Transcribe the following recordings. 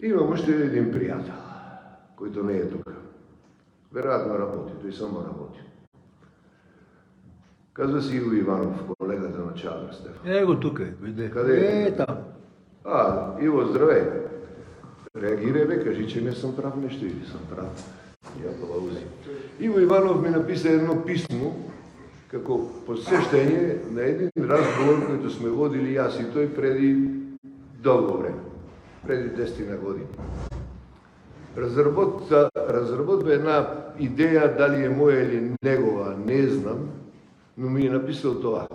Имам още един приятел, който не е тук. Вероятно работи, той само работи. Казва си Иво Иванов, колегата на Чадър Стефан. Его тук е, виде. Къде е? Там. Иво, здравей. Реагирай, бе, кажи, че не съм прав нещо или съм прав. Я балаузи. Иво Иванов ми написа едно писмо, како посещение на един разговор, който сме водили аз и той преди дълго време, преди 10 години. Разработва една идея, дали е моя или негова, не знам, но ми е написал това.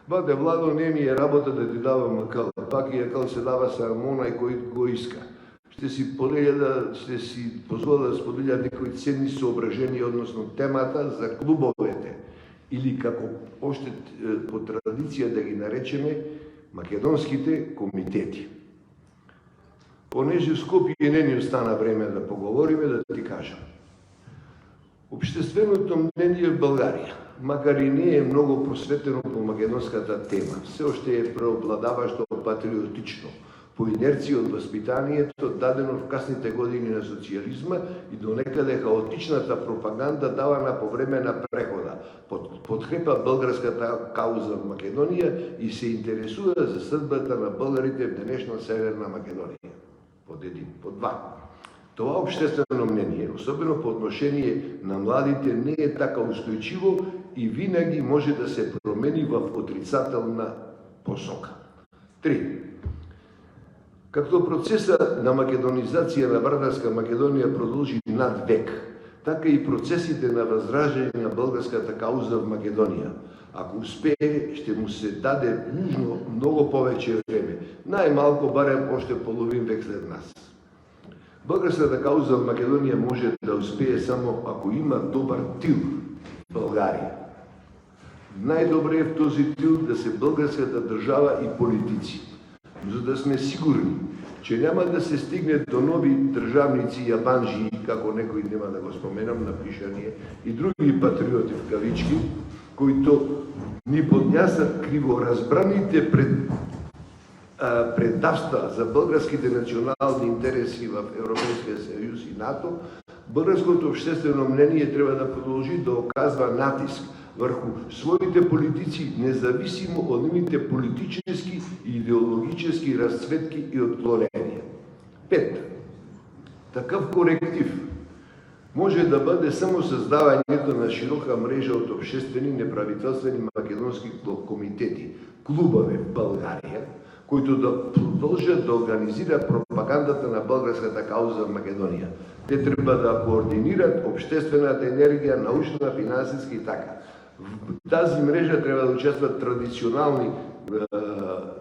Бате, Владо, не ми е работа да ти давам акъл, пак и акъл се дава само онaj кој го иска. Ще си позволя да споделя некои ценни соображения односно темата за клубовете, или како още по традиција да ги наречеме македонските комитети. Понеже в Скопје не ни остана време да поговориме, да ти кажам. Общественото мнение в България, макар и не е много просветено по македонската тема, все още е преобладаващо патриотично, по инерция от възпитанието, дадено в касните години на социализма и до некъде хаотичната пропаганда давана по време на прехода, подкрепа българската кауза в Македония и се интересува за съдбата на българите в днешна Северна Македония. Под един, под два. Това обществено мнение, особено по отношение на младите, не е така устойчиво и винаги може да се промени в отрицателна посока. 3. Както процесът на македонизация на Вардарска Македония продължи над век, така и процесите на възраждане на българската кауза в Македония. Ако успее, ще му се даде нужно много повече време, най-малко барем още половин век след нас. Българската кауза в Македония може да успее само ако има добър тил в България. Най-добре е в този тил да се българската държава и политици. За да сме сигурни, че няма да се стигне до нови държавници ябанжи, како некои нема да го споменам, напишание, и други патриоти в кавички, които ни поднясат криворазбраните предавства за българските национални интереси в Европейския съюз и НАТО, българското обществено мнение трябва да продължи да оказва натиск върху своите политици, независимо от нивните политически и идеологически разцветки и отклонения. 5. Такъв коректив може да бъде само създаването на широка мрежа от обществени неправителствени македонски комитети, клубове в България, които да продължат да организират пропагандата на българската кауза в Македония. Те трябва да координират обществената енергия, научна, финансистка и така. В тази мрежа трябва да участват традиционални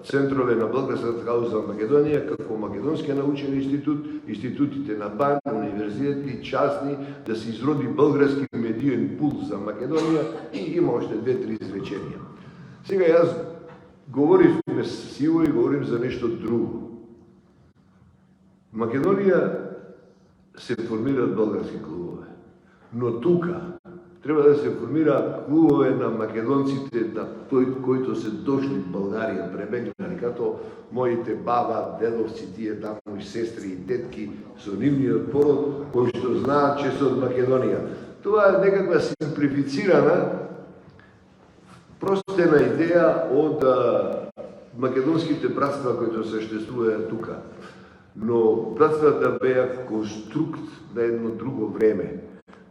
центрове на българската кауза в Македония, како Македонския научен институт, институтите на БАН, университети, частни, да се изроди български медиен пул за Македония и има още 2-3 изречения. Сега аз говорим с Иво и говорим за нещо друго. В Македония се формират български клубове, но тук трябва да се формира клубове на македонците, на които се дошли в България, пребегнали, като моите баба, дедовци, тие там, мои сестри и детки, со нивниот пород, кои што знаат, че са от Македония. Това е некаква симплифицирана, простена идея от македонските братства, които съществуваат тук. Но братствата беа конструкт на едно друго време.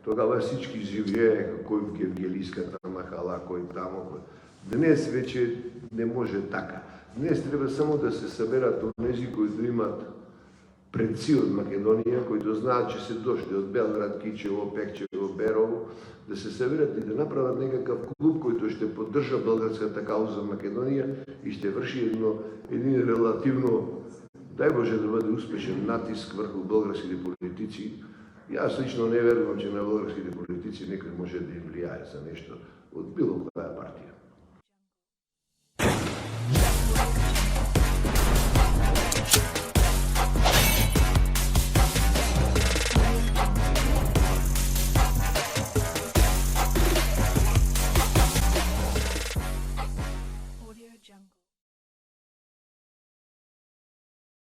Тогава всички живееха, кој в Гевгелийската махала, кој тамо. Днес вече не може така. Днес трябва само да се съберат онези, които имат предци от Македония, които знаат, че се дошли от Белград, Кичево, Пекчево, Берово, да се съберат и да направят някакъв клуб, който ще поддържа българската кауза в Македония и ще върши един релативно, дай Боже да бъде успешен натиск върху българските политици. И аз лично не вярвам, че на българските политици некој може да им влияе за нещо от било која партия.